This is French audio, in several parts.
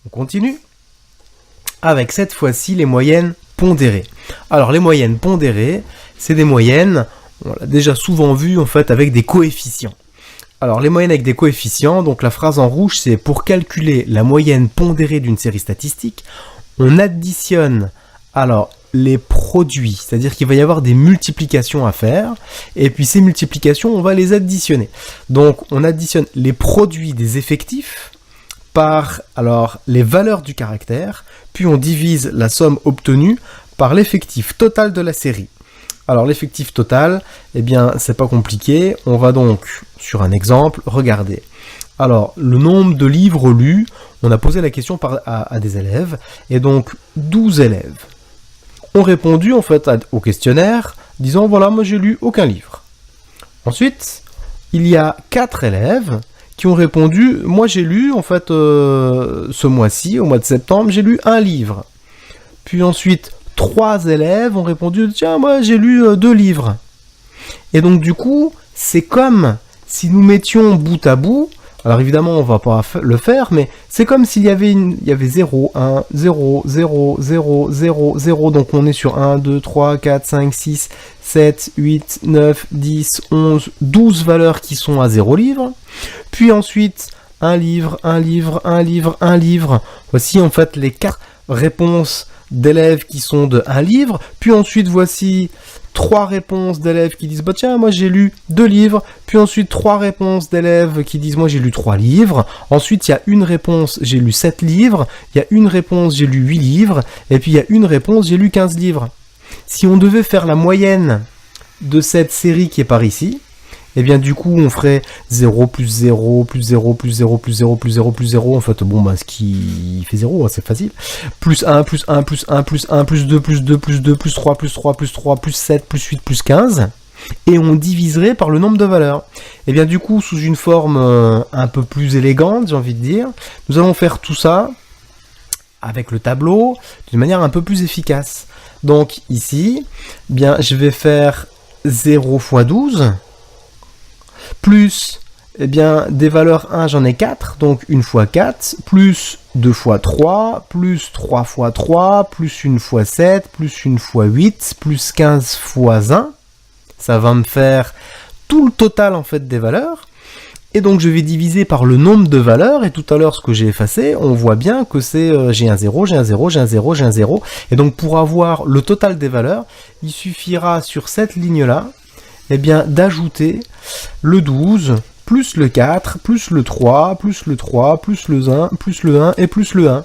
On continue avec cette fois-ci les moyennes pondérées. Alors les moyennes pondérées, c'est des moyennes, on l'a déjà souvent vu en fait avec des coefficients. Alors les moyennes avec des coefficients, donc la phrase en rouge c'est pour calculer la moyenne pondérée d'une série statistique, on additionne alors les produits, c'est-à-dire qu'il va y avoir des multiplications à faire, et puis ces multiplications on va les additionner. Donc on additionne les produits des effectifs par alors les valeurs du caractère, puis on divise la somme obtenue par l'effectif total de la série. Alors l'effectif total, eh bien c'est pas compliqué, on va donc sur un exemple regarder. Alors le nombre de livres lus, on a posé la question à des élèves, et donc 12 élèves ont répondu en fait au questionnaire, disant voilà moi j'ai lu aucun livre. Ensuite, il y a 4 élèves qui ont répondu moi j'ai lu en fait ce mois-ci, au mois de septembre, j'ai lu un livre. Puis ensuite 3 élèves ont répondu tiens moi j'ai lu 2 livres. Et donc du coup c'est comme si nous mettions bout à bout, alors évidemment on va pas le faire, mais c'est comme s'il y avait 0, 1, 0, 0, 0, 0, 0, donc on est sur 1, 2, 3, 4, 5, 6, 7, 8, 9, 10, 11, 12 valeurs qui sont à 0 livre, puis ensuite un livre, un livre, un livre, un livre, voici en fait les 4 réponses d'élèves qui sont de 1 livre, puis ensuite voici 3 réponses d'élèves qui disent bah tiens moi j'ai lu 2 livres, puis ensuite 3 réponses d'élèves qui disent moi j'ai lu 3 livres, ensuite il y a une réponse j'ai lu 7 livres, il y a une réponse j'ai lu 8 livres, et puis il y a une réponse j'ai lu 15 livres. Si on devait faire la moyenne de cette série qui est par ici, et bien du coup on ferait 0 plus 0 plus 0 plus 0 plus 0 plus 0 plus 0, en fait bon bah ce qui fait 0, c'est facile, plus 1 plus 1 plus 1 plus 1 plus 2 plus 2 plus 2 plus 3 plus 3 plus 3 plus 7 plus 8 plus 15, et on diviserait par le nombre de valeurs. Et bien du coup sous une forme un peu plus élégante, j'ai envie de dire, nous allons faire tout ça avec le tableau d'une manière un peu plus efficace. Donc ici, bien je vais faire 0 fois 12, plus, eh bien, des valeurs 1, j'en ai 4, donc 1 fois 4, plus 2 fois 3, plus 3 fois 3, plus 1 fois 7, plus 1 fois 8, plus 15 fois 1. Ça va me faire tout le total, en fait, des valeurs. Et donc, je vais diviser par le nombre de valeurs, et tout à l'heure, ce que j'ai effacé, on voit bien que c'est, j'ai un 0, j'ai un 0, j'ai un 0, j'ai un 0. Et donc, pour avoir le total des valeurs, il suffira sur cette ligne-là, eh bien, d'ajouter le 12, plus le 4, plus le 3, plus le 3, plus le 1, plus le 1 et plus le 1.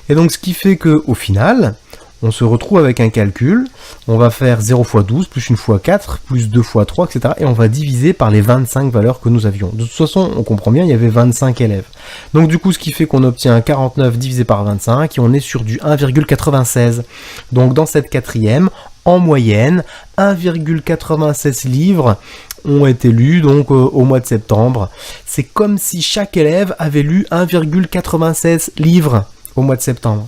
Et donc, ce qui fait qu'au final, on se retrouve avec un calcul, on va faire 0 fois 12, plus 1 fois 4, plus 2 fois 3, etc. Et on va diviser par les 25 valeurs que nous avions. De toute façon, on comprend bien, il y avait 25 élèves. Donc du coup, ce qui fait qu'on obtient 49 divisé par 25, et on est sur du 1,96. Donc dans cette quatrième, en moyenne, 1,96 livres ont été lus donc au mois de septembre. C'est comme si chaque élève avait lu 1,96 livres au mois de septembre.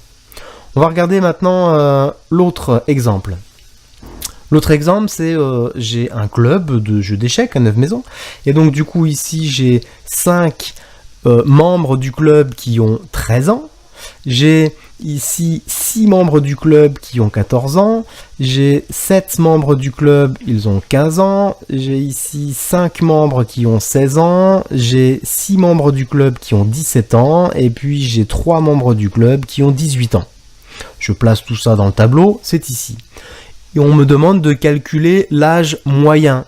On va regarder maintenant l'autre exemple. L'autre exemple, c'est j'ai un club de jeux d'échecs à Neuve-Maisons. Et donc du coup ici, j'ai 5 membres du club qui ont 13 ans. J'ai ici 6 membres du club qui ont 14 ans. J'ai 7 membres du club, ils ont 15 ans. J'ai ici 5 membres qui ont 16 ans. J'ai 6 membres du club qui ont 17 ans. Et puis j'ai 3 membres du club qui ont 18 ans. Je place tout ça dans le tableau, c'est ici. Et on me demande de calculer l'âge moyen.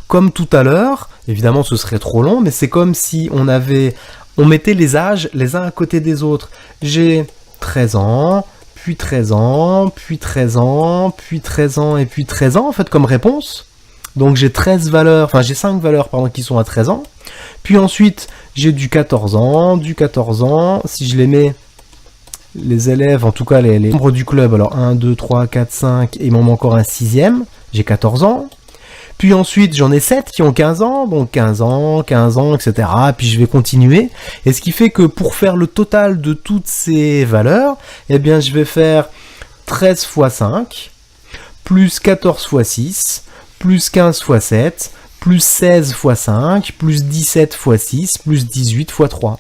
Comme tout à l'heure, évidemment ce serait trop long, mais c'est comme si on mettait les âges les uns à côté des autres. J'ai 13 ans, puis 13 ans, puis 13 ans, puis 13 ans, et puis 13 ans, en fait, comme réponse. Donc j'ai 13 valeurs, enfin j'ai 5 valeurs, pardon, qui sont à 13 ans. Puis ensuite, j'ai du 14 ans, si je les mets... les élèves, en tout cas les membres du club, alors 1, 2, 3, 4, 5, et il m'en manque encore un 6e, j'ai 14 ans. Puis ensuite, j'en ai 7 qui ont 15 ans, donc 15 ans, etc. Puis je vais continuer. Et ce qui fait que pour faire le total de toutes ces valeurs, eh bien je vais faire 13 fois 5, plus 14 fois 6, plus 15 fois 7, plus 16 fois 5, plus 17 fois 6, plus 18 fois 3.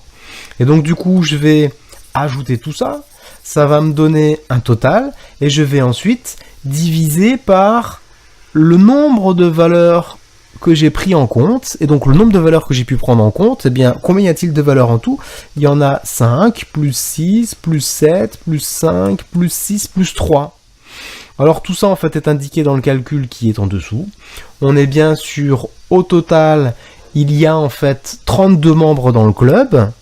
Et donc du coup, je vais ajouter tout ça. Ça va me donner un total et je vais ensuite diviser par le nombre de valeurs que j'ai pris en compte. Et donc le nombre de valeurs que j'ai pu prendre en compte, eh bien, combien y a-t-il de valeurs en tout? Il y en a 5, plus 6, plus 7, plus 5, plus 6, plus 3. Alors tout ça en fait est indiqué dans le calcul qui est en dessous. On est bien sûr au total, il y a en fait 32 membres dans le club.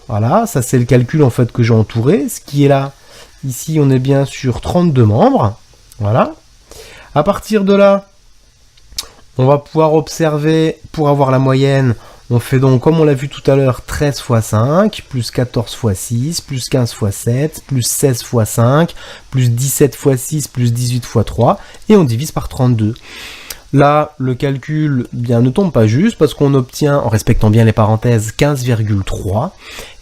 Voilà, ça c'est le calcul en fait que j'ai entouré. Ce qui est là, ici on est bien sur 32 membres. Voilà. À partir de là, on va pouvoir observer, pour avoir la moyenne, on fait donc, comme on l'a vu tout à l'heure, 13 fois 5, plus 14 fois 6, plus 15 fois 7, plus 16 fois 5, plus 17 fois 6, plus 18 fois 3, et on divise par 32. Là, le calcul bien, ne tombe pas juste, parce qu'on obtient, en respectant bien les parenthèses, 15,3,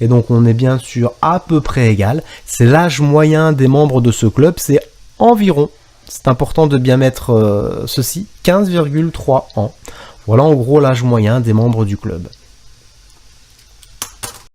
et donc on est bien sûr à peu près égal. C'est l'âge moyen des membres de ce club, c'est environ, c'est important de bien mettre ceci, 15,3 ans. Voilà en gros l'âge moyen des membres du club.